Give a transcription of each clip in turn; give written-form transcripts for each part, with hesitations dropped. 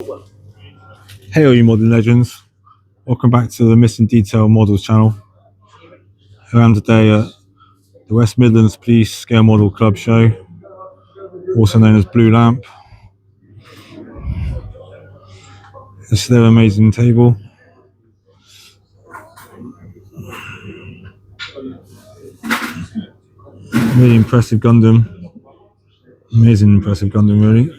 Hey all you modern legends, welcome back to the Missing Detail Models channel. Here I am today at the West Midlands Police Scale Model Club show, also known as Blue Lamp. This is their amazing table. Really impressive Gundam, amazing impressive Gundam really.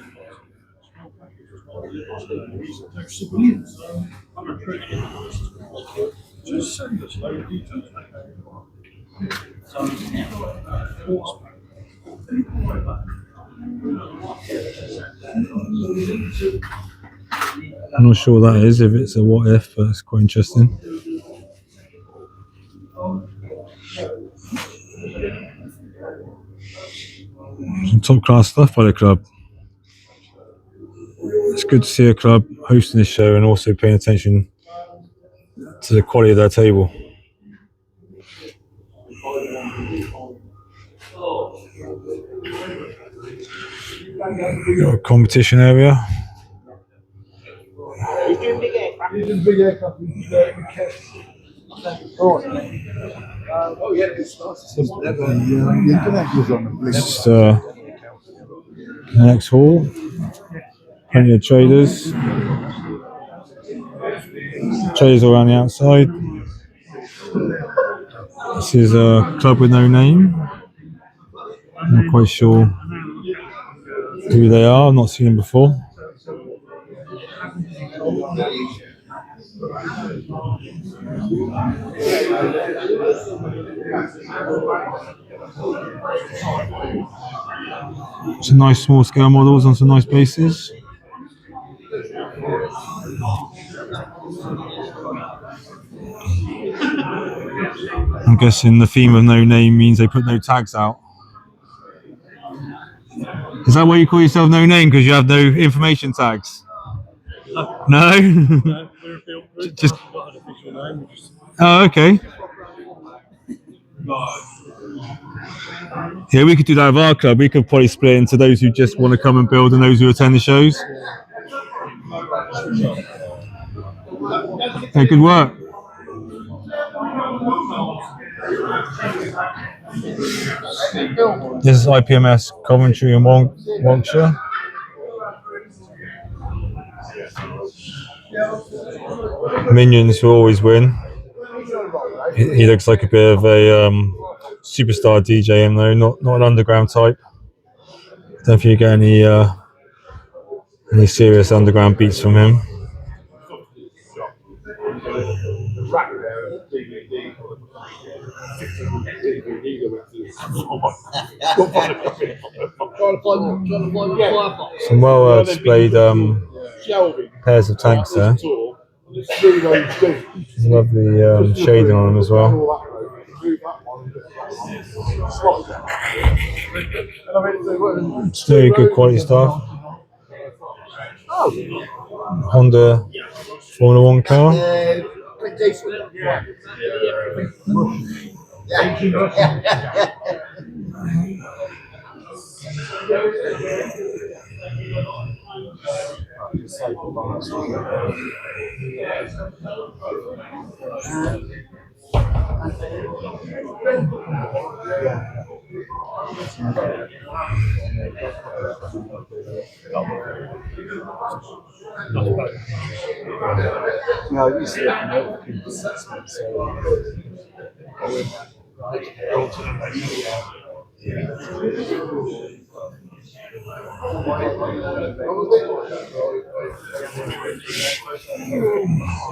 I'm not sure what that is, if it's a what if, but it's quite interesting. Some top class stuff by the club. It's good to see a club hosting this show and also paying attention to the quality of their table. Got a competition area. Just next hall, plenty of traders. Traders all around the outside. This is a club with no name. I'm not quite sure who they are. I've not seen them before. Some nice small scale models on some nice bases. I'm guessing the theme of no name means they put no tags out. Is that why you call yourself no name, because you have no information tags? No? Just. Oh, okay. Yeah, we could do that with our club. We could probably split into those who just want to come and build and those who attend the shows. Yeah, good work. This is IPMS Coventry and Warwickshire. Minions will always win. He looks like a bit of a superstar DJ, though, not an underground type. Don't think you get any serious underground beats from him. Some well displayed pairs of tanks there. Lovely shading on them as well. It's very good quality stuff. Honda Formula 1 car.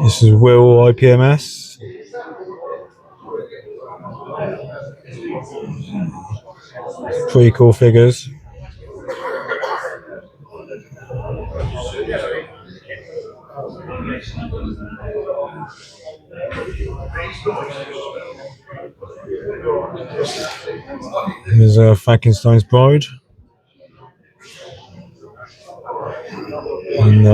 This is Will IPMS. Pretty cool figures. There's Frankenstein's Bride. And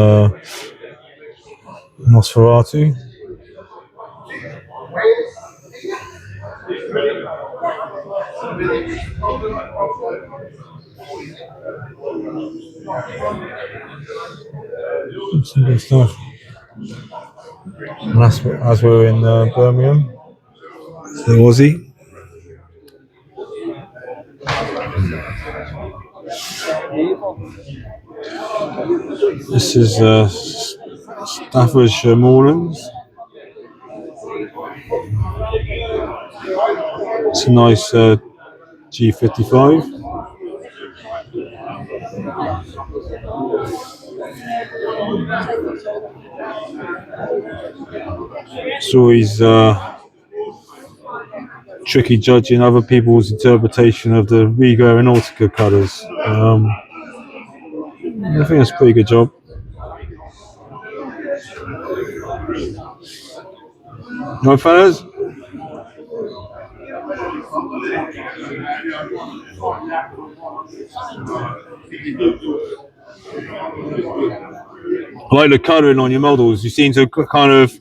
Nosferatu. Some good stuff. And that's as we're in Birmingham. It's the Aussie. This is Staffordshire Moorlands. It's a nice G55. It's always tricky judging other people's interpretation of the Riga Aeronautica colours. I think that's a pretty good job. Right, fellas? I like the colouring on your models. You seem to kind of,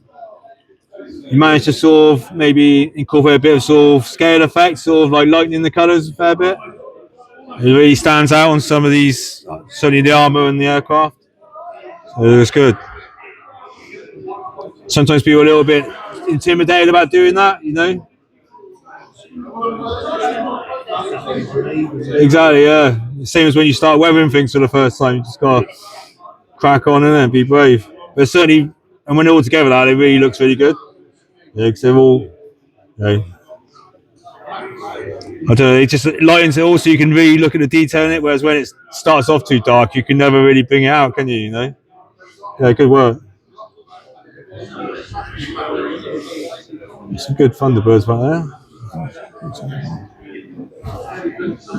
you managed to sort of maybe incorporate a bit of sort of scale effects, sort of like lightening the colours a fair bit. It really stands out on some of these, certainly the armour and the aircraft. So it's good. Sometimes people are a little bit intimidated about doing that, you know? Exactly, yeah. Same as when you start weathering things for the first time, you just gotta crack on and be brave. But certainly, and when they're all together, that it really looks really good. Yeah, because they're all, you know, I don't know, it just lightens it all so you can really look at the detail in it, whereas when it starts off too dark, you can never really bring it out, can you, you know? Yeah, good work. Some good Thunderbirds right there.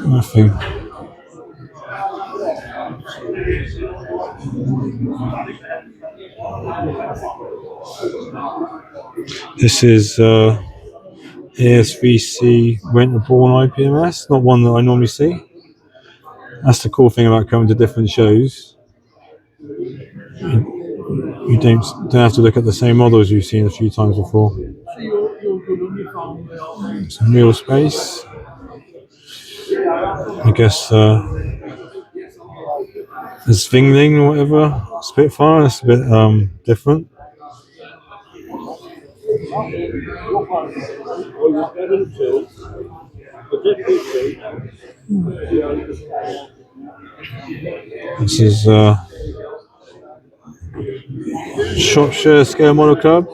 Nothing. This is ASVC Winterbourne IPMS, not one that I normally see. That's the cool thing about coming to different shows. You don't have to look at the same models you've seen a few times before. Some real space. I guess the Zwingling or whatever, Spitfire, that's a bit different. This is Shropshire Scale Model Club.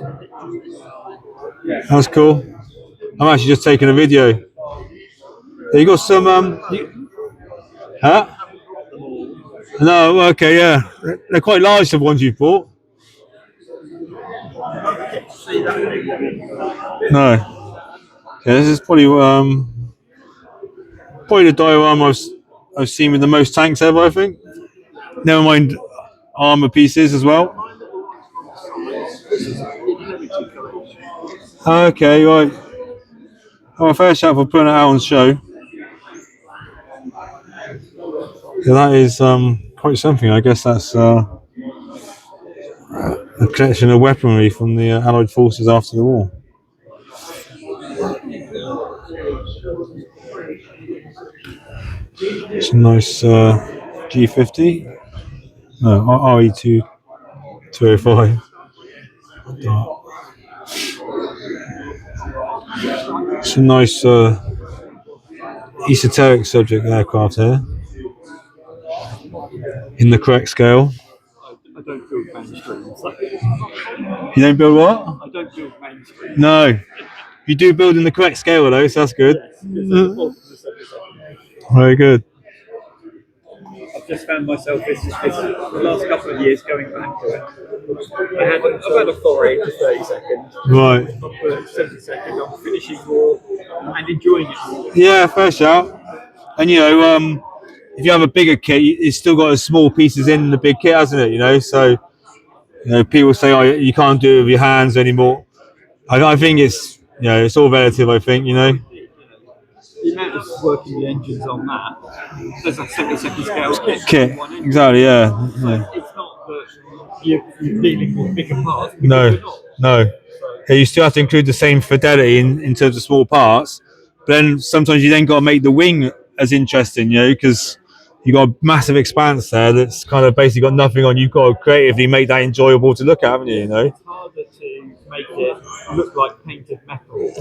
That's cool. I'm actually just taking a video. You got some huh? No, okay, yeah. They're quite large, the ones you've bought. No. Yeah, this is probably the diorama I've seen with the most tanks ever, I think. Never mind armour pieces as well. Okay, right. Oh, fair shout for putting it out on show. Yeah, that is quite something. I guess that's a collection of weaponry from the Allied forces after the war. It's a nice G50. No, RE2 205. It's a nice esoteric subject aircraft here. In the correct scale. I don't build mainstream. You don't build what? I don't build mainstream. No. You do build in the correct scale though, so that's good. Yes, very good. I've just found myself this the last couple of years going back to it. I've had a foray for 30 seconds. Right. For 70 seconds, I'm finishing more and enjoying it more. Yeah, fair shout. And you know, if you have a bigger kit, it's still got the small pieces in the big kit, hasn't it? You know, so you know, people say, "Oh, you can't do it with your hands anymore." I think it's, you know, it's all relative. I think, you know. The amount of working the engines on that, there's a 70-second scale kit. Exactly, yeah. It's not that you're dealing with bigger parts. No. Yeah, you still have to include the same fidelity in terms of small parts, but then sometimes you then got to make the wing as interesting, you know, because you've got a massive expanse there that's kind of basically got nothing on. You've got to creatively make that enjoyable to look at, haven't you? You know. It's harder to make it look like painted metal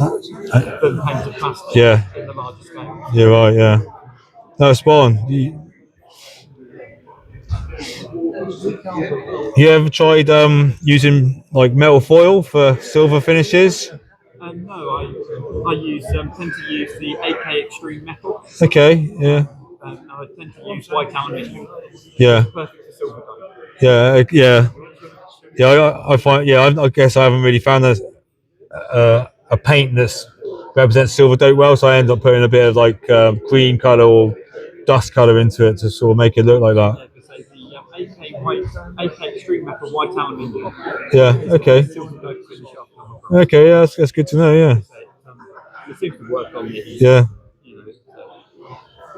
than painted plastic Yeah. in the larger scale. You're right. Yeah. No, spot on. You ever tried using like metal foil for silver finishes? No, I tend to use the AK Extreme Metal. Okay. Yeah. And I tend to use white aluminium. Yeah. It's perfect for silver dome. Yeah. Yeah. Yeah. I find. Yeah. I guess I haven't really found a paint that's represents silver dope well, so I end up putting a bit of like cream color or dust color into it to sort of make it look like that. Yeah, the AK Extreme Metal white aluminium. Yeah. Okay. Silver dope finish up. Okay. Yeah. That's good to know. Yeah. It seems to work on these. Yeah.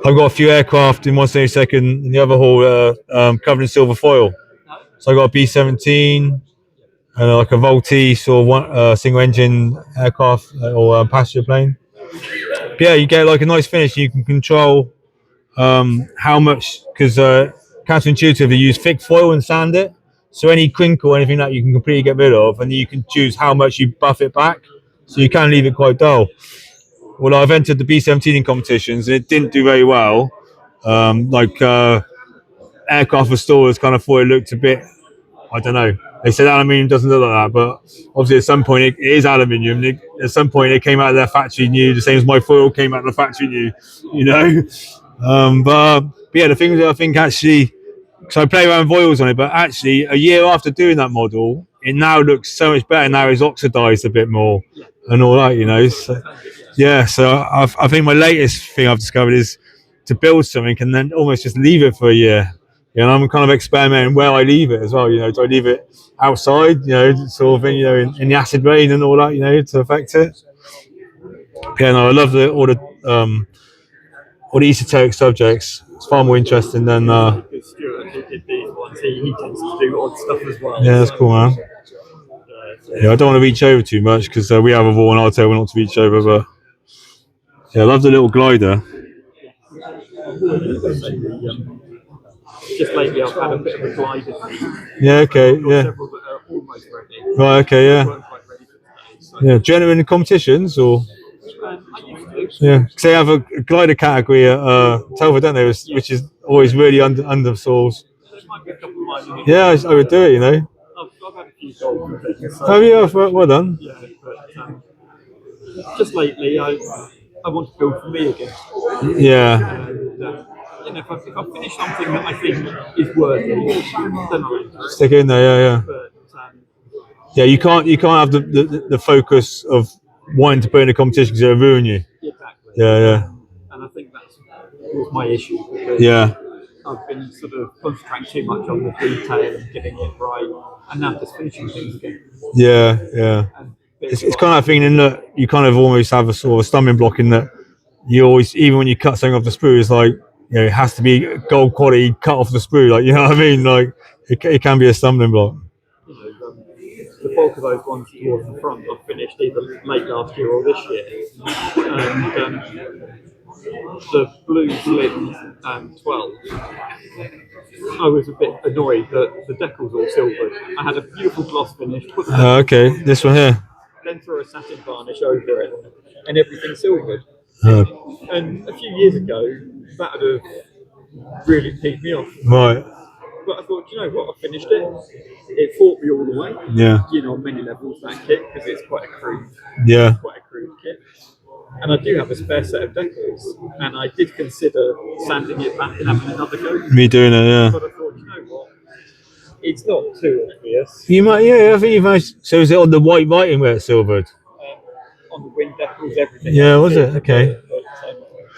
I've got a few aircraft in 172nd and the other hall covered in silver foil. So I got a B-17 and like a Vultee sort of one single engine aircraft or passenger plane. But yeah, you get like a nice finish. You can control how much, because counterintuitively you use thick foil and sand it. So any crinkle, anything that you can completely get rid of, and you can choose how much you buff it back. So you can leave it quite dull. Well, I've entered the B-17 in competitions and it didn't do very well. Aircraft restorers kind of thought it looked a bit, I don't know. They said aluminium doesn't look like that, but obviously at some point it is aluminium. At some point it came out of their factory new, the same as my foil came out of the factory new, you know. But yeah, the thing is, I think actually, so I play around with oils on it, but actually a year after doing that model, it now looks so much better. Now it's oxidized a bit more and all that, you know. So, yeah, so I think my latest thing I've discovered is to build something and then almost just leave it for a year. You know, I'm kind of experimenting where I leave it as well. You know, do I leave it outside? You know, sort of, you know, in the acid rain and all that. You know, to affect it. Yeah, no, I love all the esoteric subjects. It's far more interesting than. Stuart, who did these ones, he tends to do odd stuff as well. Yeah, that's cool, man. Yeah, I don't want to reach over too much because we have a wall and I'll tell not to reach over, but yeah, I love the little glider. Just lately, I've had a bit of a glider. Yeah, okay, yeah. Several that are almost ready. Right, okay, yeah. Quite ready for today, so. Yeah, do you enter in competitions or? I used to. Yeah, because they have a glider category at Telford, don't they? Which is always really under souls. There might be a couple of mine. Yeah, I would do it, you know. I've had a few goals with it. So, Oh yeah, well done. Yeah, but just lately, I want to build for me again. Yeah. And, you know, if I finish something that I think is worthy, then I'll stick it in there. Yeah. But, yeah, you can't have the focus of wanting to put in a competition because it'll ruin you. Exactly. Yeah. And I think that was my issue. Yeah. I've been sort of concentrating too much on the detail and getting it right, and now I'm just finishing things again. Yeah. It's kind of thing in that you kind of almost have a sort of a stumbling block in that you always, even when you cut something off the sprue, it's like, you know, it has to be gold quality cut off the sprue. Like, you know what I mean? Like, it can be a stumbling block. You know, the bulk of those ones towards the front I've finished either late last year or this year. And the blue slim 12, I was a bit annoyed that the decal's all silvered. I had a beautiful gloss finish. Okay, this one here. Then throw a satin varnish over it, and everything's silvered. And a few years ago, that would have really peeved me off. Right. But I thought, you know what, I finished it. It fought me all the way. Yeah. You know, on many levels, that kit, because it's quite a crude kit. And I do have a spare set of decals, and I did consider sanding it back and having another go. Redoing it, yeah. But I thought, you know what, it's not too obvious. You might, yeah, I think you've managed. So is it on the white writing where it's silvered? On the wind decals, everything. Yeah, was it? Okay.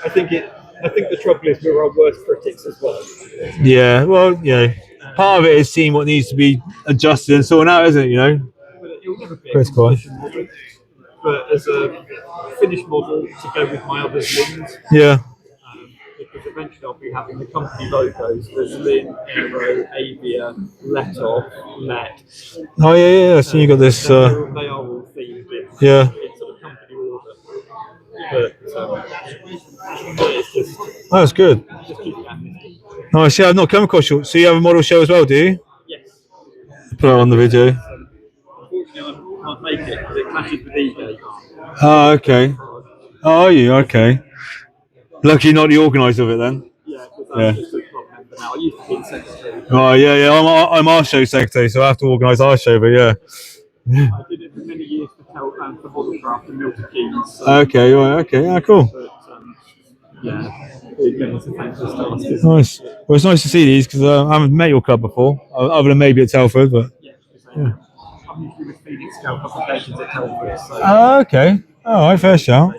I think the trouble is we're our worst critics as well. Yeah, well, you know, part of it is seeing what needs to be adjusted and sorted out, isn't it? You know. But it'll never be a competition model. But as a finished model to go with my other wings. Yeah. Because eventually I'll be having the company logos: there's Lin, Aero, Avia, Let Off, Let. Oh yeah. So you got this. They are all themed in sort of company order. But it's just. That's good. Just keep it Nice. Yeah, I've not come across you. So you have a model show as well, do you? Yes. Put it on the video. Unfortunately, I can't make it because it clashes with E-Gate. Oh, okay. Oh, are you? Okay. Lucky you're not the organiser of it then. Yeah, because Yeah. I'm just a club member now. I used to be the secretary. Oh, yeah. I'm our show secretary, so I have to organise our show, but yeah. I did it for many years for Hovercraft and Milton Keynes. So, Okay, right, okay. Yeah, cool. but, yeah, it's a thankless task. Isn't it? Nice. Well, it's nice to see these because I haven't met your club before, other than maybe at Telford, but. Yeah, I'm usually with Phoenix Scout publications at Telford. So Oh, okay. All right, fair shout.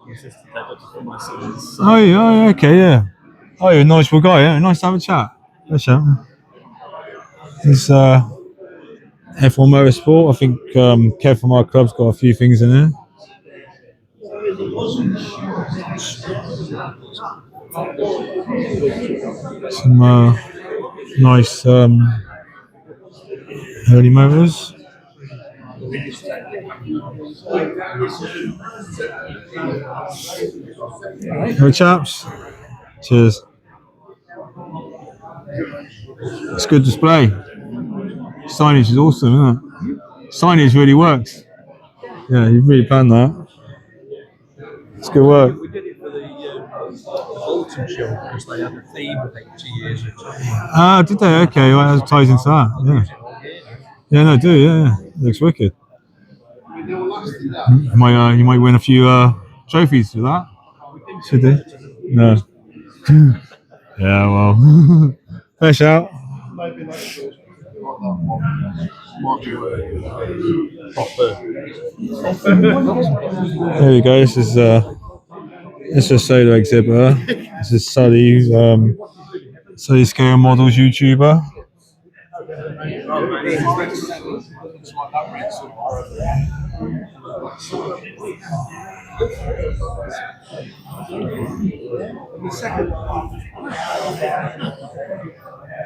I'm assistant editor for my sons. So. Oh, yeah, okay, yeah. Oh, you're a knowledgeable guy, yeah. Nice to have a chat. Fair shout. It's F1 Motorsport. I think Kev from our club's got a few things in there. Some nice early motors. Hey, chaps. Cheers. It's a good display. Signage is awesome, isn't it? Signage really works. Yeah, you've really planned that. It's good work. We did it for the Bolton show because they had a theme of 80 years ago. Ah, did they? Okay, well, that ties into that. Yeah. Yeah, no, do, yeah. It looks wicked. You might win a few trophies for that. Should do. No. Yeah, well. Fair shout. There you go. This is a solo exhibitor. This is Sully Scale Models YouTuber.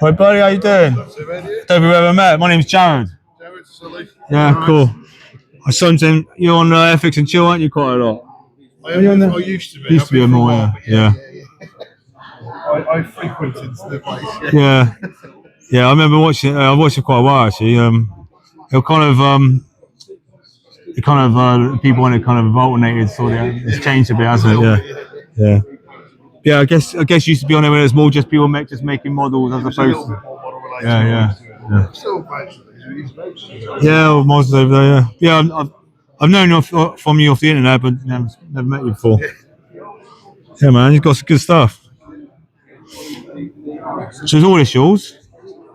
Hi buddy, how you doing? Don't think we've ever met. My name's Jared. Jared, Sully. Yeah, cool. I something you're on Ethics and Chill, aren't you? Quite a lot. I used to be. Used to be more, yeah. I frequented the place. Yeah, yeah. I remember watching. I watched it quite a while actually. People in it kind of alternated. Sort of, it's changed a bit, hasn't it? Yeah, yeah. I guess you used to be on there when it was more just people making models as opposed to. Yeah. Still basically. Yeah, well, models over there. Yeah. I've known you from you off the internet, but never met you before. Yeah, man, you've got some good stuff. So is all this yours?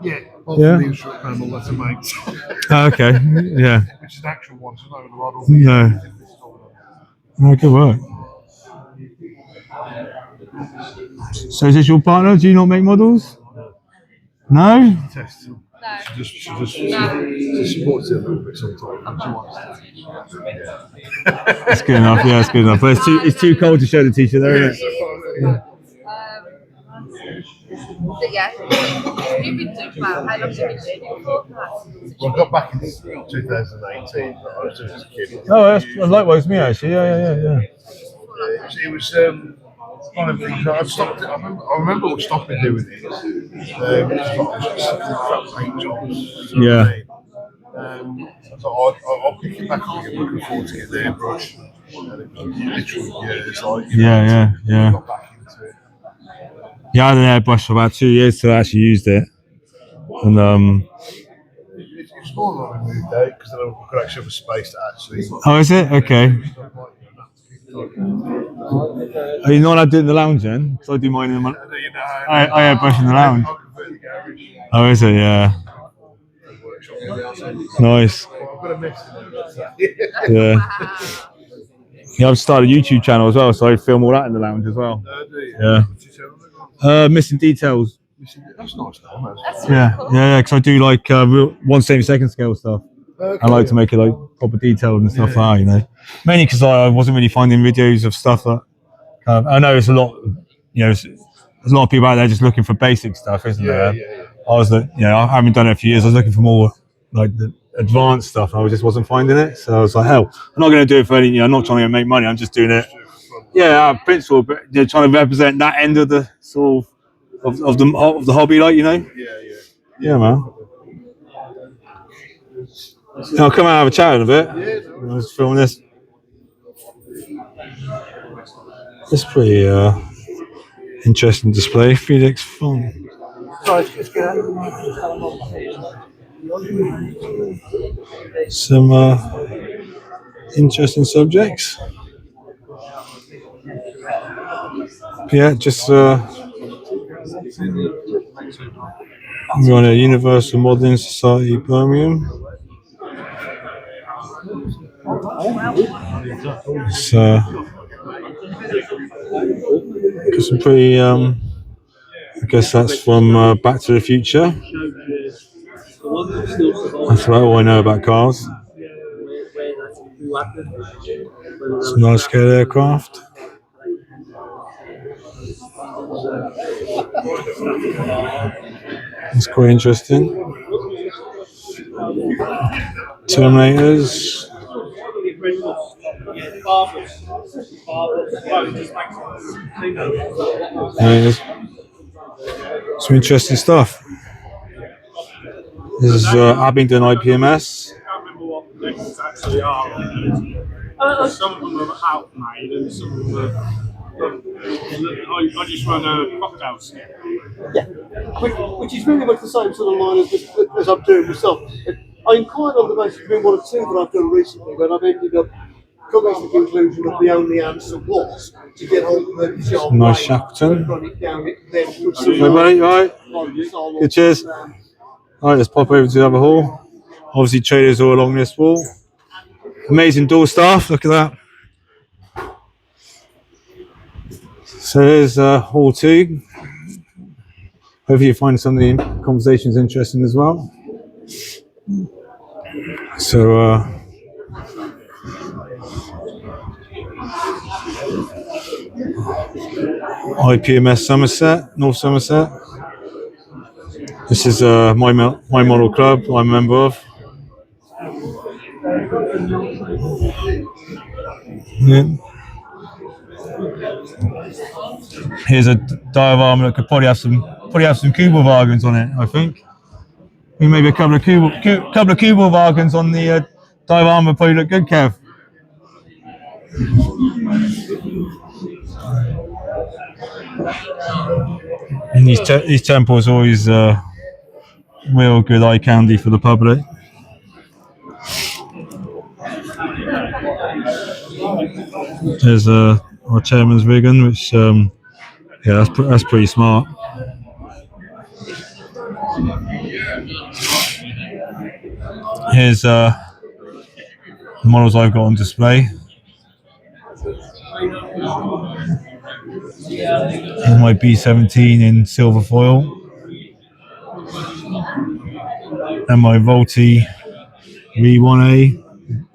Yeah. Yeah. The instrument panel that I made. Okay. Yeah. Which is an actual one, so not the model. No. No, good work. So is this your partner? Do you not make models? No? Tests them. She just supports it a little bit sometimes. She wants to. That's good enough. Yeah, it's good enough. But it's too cold to show the t-shirt there, isn't it? Yeah. You've been doing well. How long have you been doing it for? Well, I got back in 2018, but I was doing it as a kid. Oh, that's likewise me actually. Yeah. It was one of the things I stopped. I remember stopping doing it. Because I was just paint jobs. Yeah. So I'll pick it back up again. Looking forward to get the airbrush. And it was literally years. Yeah. Got back into it. Yeah, I had an airbrush for about 2 years till I actually used it, and It's more than I moved out because then I could actually have a space to actually. oh, is it okay? Are you not allowed to do it in the lounge then? Because I do mine in my. I airbrush in the lounge. Oh, is it? Yeah. Nice. Yeah. Yeah, I've started a YouTube channel as well, so I film all that in the lounge as well. Yeah. Missing details. That's nice, though. Yeah, because I do like 1/72 scale stuff. I like to make it like proper detailed and stuff like that, you know. Mainly because I wasn't really finding videos of stuff that I know it's a lot, you know, there's a lot of people out there just looking for basic stuff, isn't there? Yeah. I haven't done it in a few years. I was looking for more like the advanced stuff. And I just wasn't finding it, so I was like, hell, I'm not going to do it for any. You know, I'm not trying to make money. I'm just doing it. Yeah, principle, but trying to represent that end of the sort of of the hobby, like, you know. Yeah, man. I'll come out and have a chat in a bit. I was filming this. It's pretty interesting display. Felix Fong. Some interesting subjects. Yeah, just we're on a Universal Modelling Society, Birmingham. It's got some pretty. I guess that's from Back to the Future. That's about all I know about cars. Some large scale aircraft. It's quite interesting. Terminators. Yeah, some interesting stuff. This is Abingdon IPMS. Some of them are out-made and some of them are. I just run a cocktails. Yeah, which is really much the same sort of line as I'm doing myself. I inquired on the basis of being one or two that I've done recently, when I've ended up coming to the conclusion that the only answer was to get hold of the job. Nice Shackleton. Run it down, then put some Everybody, all right? Good, cheers. All right, let's pop over to the other hall. Obviously, traders all along this wall. Amazing door staff. Look at that. So there's hall 2. Hopefully you find some of the conversations interesting as well. So IPMS Somerset, North Somerset. This is my model club I'm a member of. Yeah. Here's a diorama that could probably have some Kubel wagons on it. I think maybe a couple of Kubel wagons on the diorama probably look good, Kev. And these temples are always real good eye candy for the public. There's our chairman's rigging, which yeah, that's pretty smart. Here's the models I've got on display. Here's my B17 in silver foil, and my Volti V1A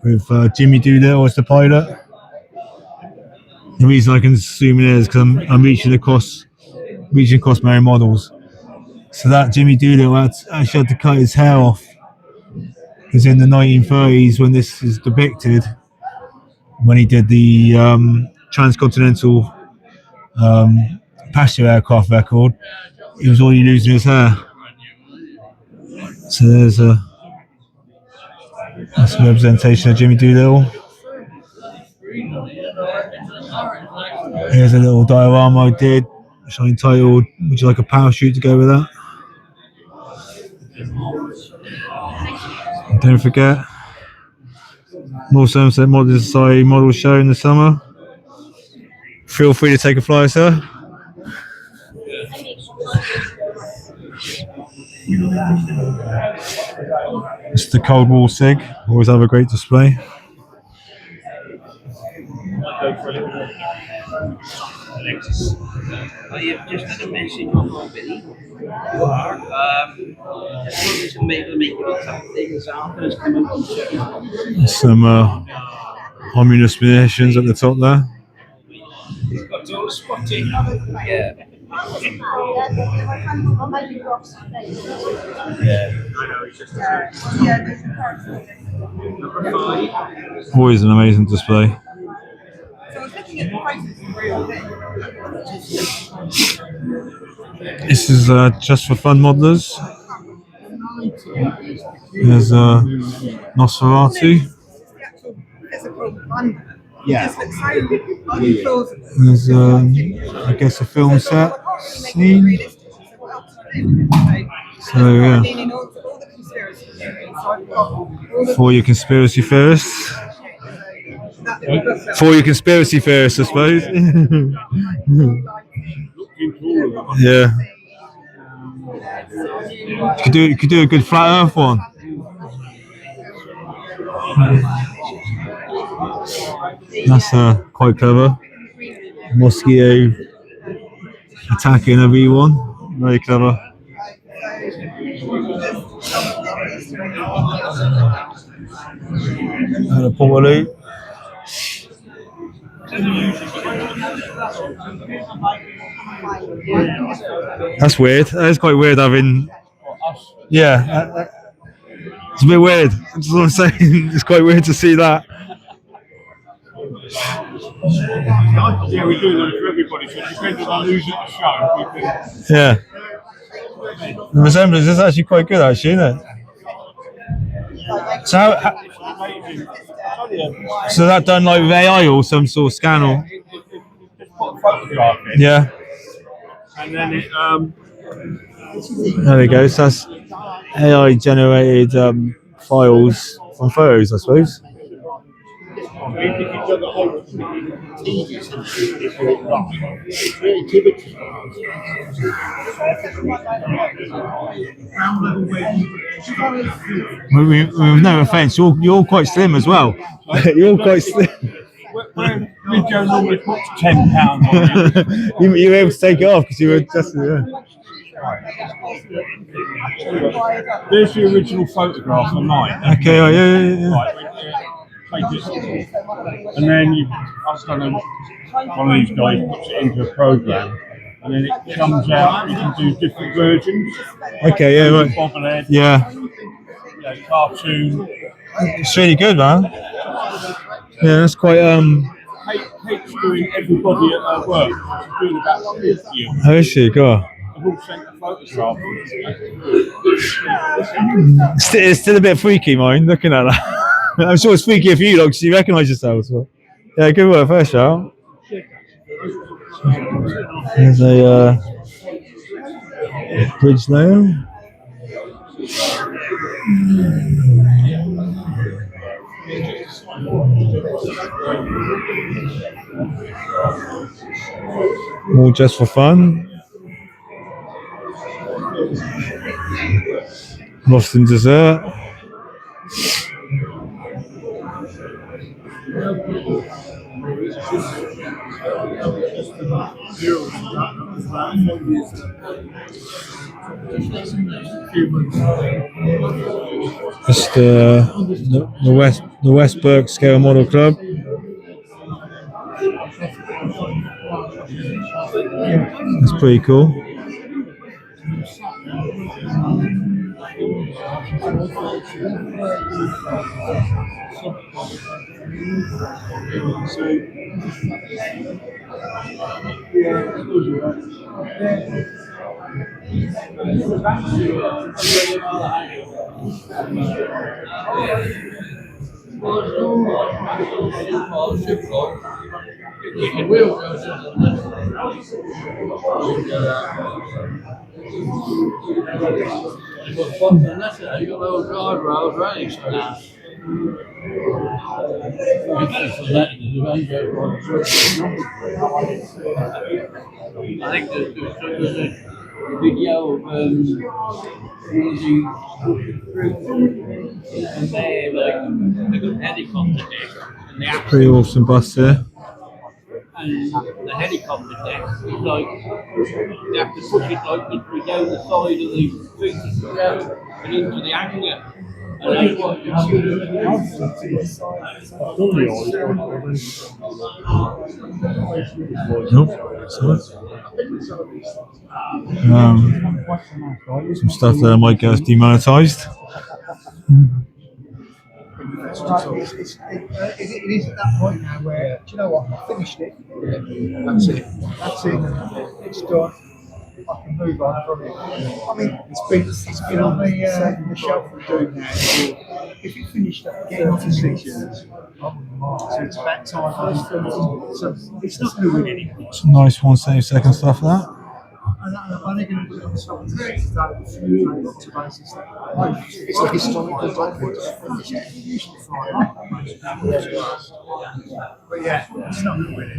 with Jimmy Doolittle as the pilot. The reason I can zoom in is because I'm reaching across my own models. So that Jimmy Doolittle actually had to cut his hair off, because in the 1930s, when this is depicted, when he did the transcontinental passenger aircraft record, he was already losing his hair. So that's a representation of Jimmy Doolittle. Here's a little diorama I did, which I entitled "Would you like a parachute to go with that?" And don't forget, North Somerset Modelling Society model show in the summer. Feel free to take a flyer, sir. It's the Cold War SIG. Always have a great display. You've just had a message off already. You are. To make things happen. Some communist munitions at the top there. He's got all spotted. Yeah. Always an amazing display. This is just for fun modelers. There's Nosferatu. Yeah. There's I guess a film set scene. So yeah, for your conspiracy theorists. For your conspiracy theorists, I suppose. Yeah. You could do a good flat Earth one. That's quite clever. Mosquito attacking everyone. Very clever. And a portaloo. That's weird. That's quite weird having. Yeah, it's a bit weird. That's what I'm saying. It's quite weird to see that. Yeah, we're doing them for everybody, so depending on who's at the show, we can. Yeah. The resemblance is actually quite good, actually, isn't it? So, so that done like with AI or some sort of scan or? Just put a photograph in, Yeah. and then it, There we go. So that's AI generated files from photos, I suppose. if you've done the whole TV system, if you're right, creativity. With no offence, you're quite slim as well. You're quite slim. When Joe normally puts £10 on it. You were able to take it off because you were just. Yeah. There's the original photograph of mine. Okay. Oh, yeah. Right, take this, and then I don't know, one of these guys puts it into a program, and then it comes out. You can do different versions. Okay. Yeah. Right. Bobblehead, Yeah. Cartoon. It's really good, man. Yeah, that's quite Kate's doing everybody at her work. She's doing about 50 of them. How is she? Go. I've all sent a photograph. It's still a bit freaky, mine, looking at that. I'm sure it's freaky for you, because you recognise yourself. So. Yeah, good work, first shout. There's a bridge there. All just for fun. Lost in dessert. Just the West Burke Scale Model Club. That's pretty cool. I think there's a video of one of the and they like a helicopter deck and they actually Pretty awesome bus there. and the helicopter deck is like they have to push it like literally down the side of the thing and into the hangar. And that's what you have to do. Nope. Some stuff that might get us demonetised. It is at that point now where, do you know what, I finished it. That's it. It's done. I can move on from it. I mean, it's been on the shelf for doing that. If it finished up, getting off the 6 years, so it's about time. So it's not going to win anything. It's a nice 172nd stuff for that. And they're going to put it on something to basis. It's a historical document. Usually Friday. But yeah, it's not going to win it.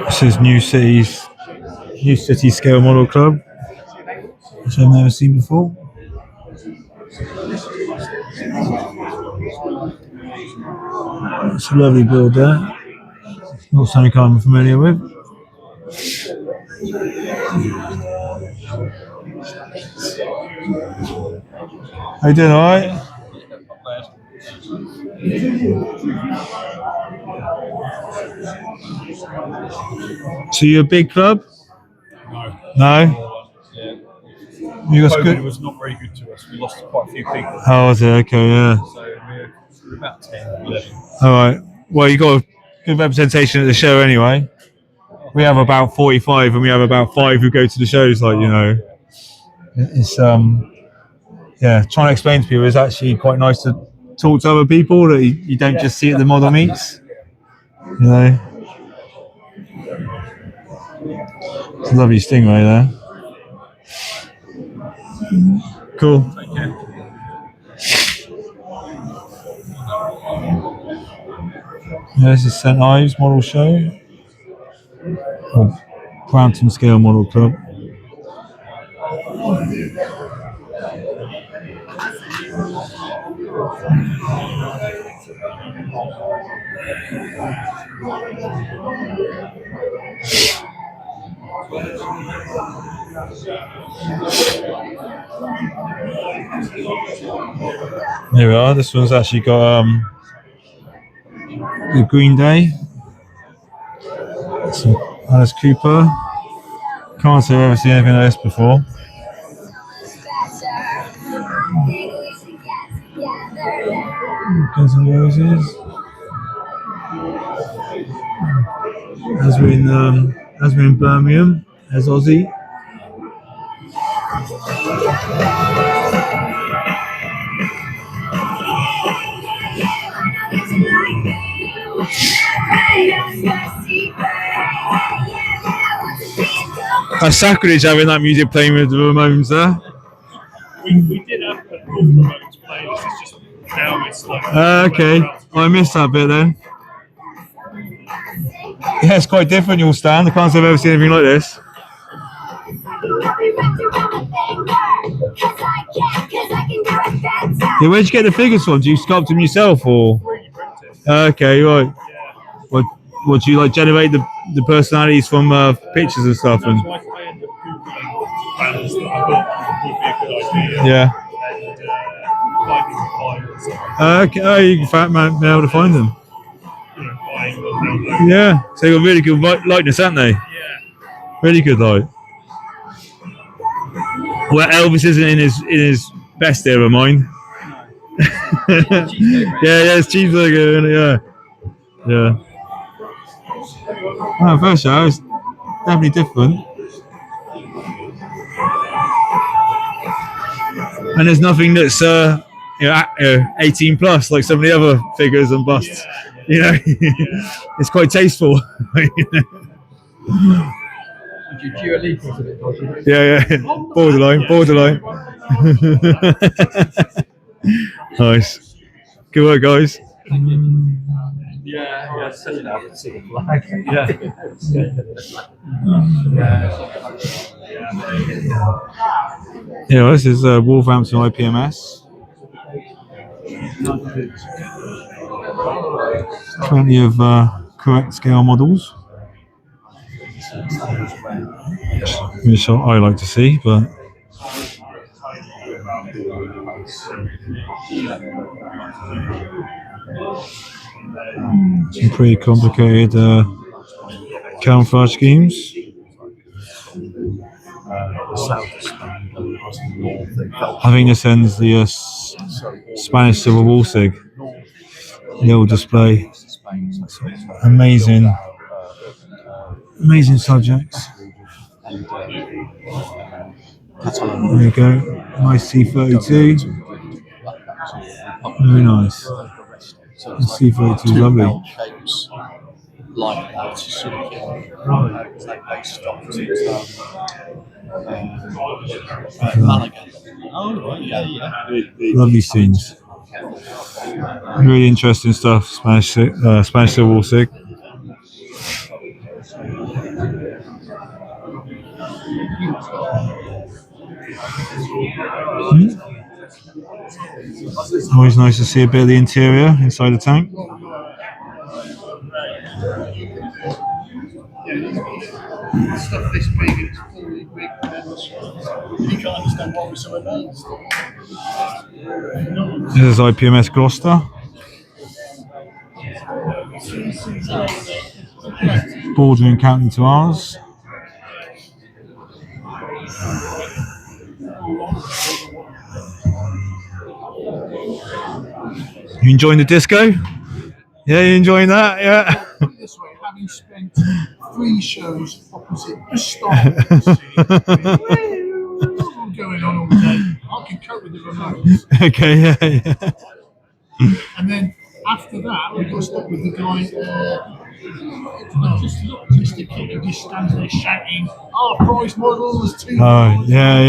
This is New City Scale Model Club, which I've never seen before. It's a lovely build there. Not something I'm familiar with. How you doing, alright? So you're a big club? No? You got COVID good? was not very good to us. We lost quite a few people. Oh, was it? Okay, yeah. So we're about 10, 11. Alright. Well, you got a good representation at the show anyway. We have about 45 and we have about 5 who go to the shows, like, you know. It's yeah, trying to explain to people it's actually quite nice to talk to other people that you don't just see at the model meets. You know. It's a lovely stingray there. Cool. Yeah, this is St Ives Model Show. Or Brampton Scale Model Club. Here we are. This one's actually got the Green Day. Some Alice Cooper. Can't say I've ever seen anything like this before. Guns N' Roses. As we're in Birmingham, as Ozzy. That's sacrilege having that music playing with the Ramones there. We did have a Ramones playlist. It's just now it's like. Okay, I missed that bit then. Yeah, it's quite different, your stand. I can't say I've ever seen anything like this. Yeah, where'd you get the figures from? Do you sculpt them yourself or? Okay, right. What do you like generate the personalities from pictures and stuff? And I end up Googling bands that I thought would be a good idea. yeah. And finding the files. Okay, oh, you can be able to find them. You know, buying them, downloading. Yeah, so they got really good likeness, haven't they? Yeah. Really good light. Well, Elvis isn't in his best era, mine. yeah, it's cheeseburger, isn't it? Yeah. Oh, first show is definitely different. And there's nothing that's 18 plus like some of the other figures and busts. You know, it's quite tasteful. Yeah, borderline. Nice. Good work, guys. Yeah, set it up and see the flag. Yeah, this is Wolverhampton IPMS. Plenty of correct scale models, which I like to see, but some pretty complicated camouflage schemes. I think this ends the Spanish Civil War SIG. Little display. Amazing subjects. There you go. Nice C-32. Very nice. The C-32 is lovely. Like that, sort of they stopped it. Malaga. Oh, right, yeah. Lovely scenes. Really interesting stuff. Spanish Civil War SIG. Always nice to see a bit of the interior inside the tank. Stuff this big, it's fully big. You can't understand why we're so advanced. This is IPMS Gloucester. Bordering county to ours. You enjoying the disco? Yeah, you enjoying that? Yeah. Put it this way, having spent 3 shows opposite the Star going on all day, I can cope with the remotes. Okay, yeah. And then after that, we got stuck with the guy. Just the kid who just stands there shouting, "Our prize model was too." Oh, yeah.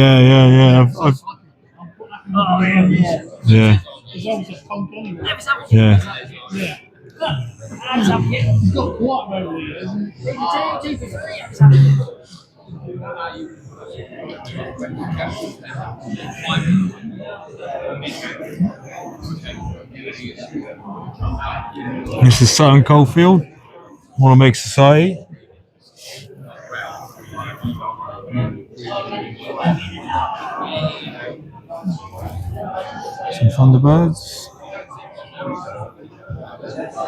Yeah. He's always a punk anyway. Yeah. Yeah. He's got quite over the years. This is Sutton Coldfield. Want to make society. Some Thunderbirds.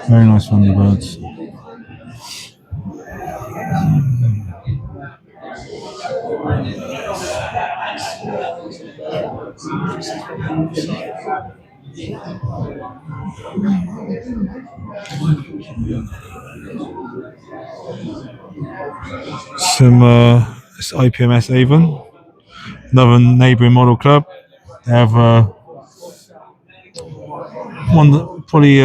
Very nice Thunderbirds. Some it's IPMS Avon, another neighbouring model club. They have probably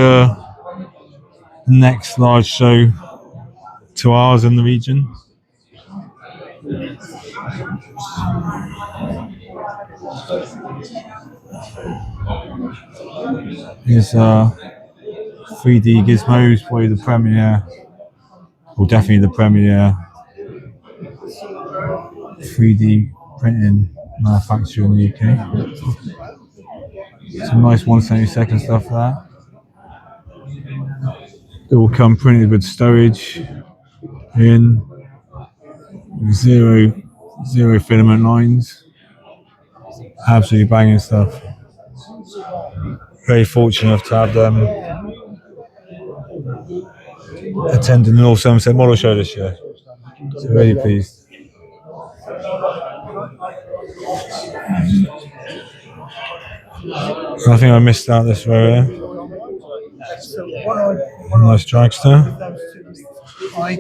next large show to ours in the region. Here's 3D Gizmos, probably the premier, or definitely the premier 3D printing manufacturer in the UK. Some nice 1/72 stuff for that. It will come printed with stowage in zero filament lines. Absolutely banging stuff. Very fortunate to have them attending the North Somerset Model Show this year. So really pleased. I think I missed out this area. Nice dragster. I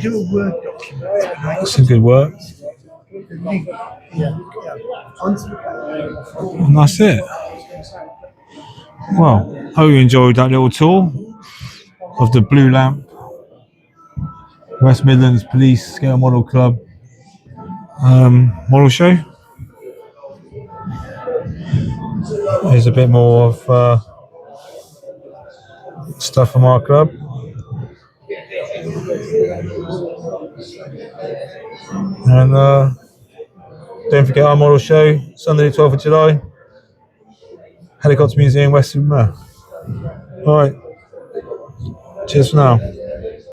do a Word document. Some good work. And that's it. Well, hope you enjoyed that little tour of the Blue Lamp West Midlands Police Scale Model Club model show. Here's a bit more of stuff from our club. And don't forget our model show, Sunday the 12th of July, Helicopter Museum, West Midlands. Alright, cheers for now.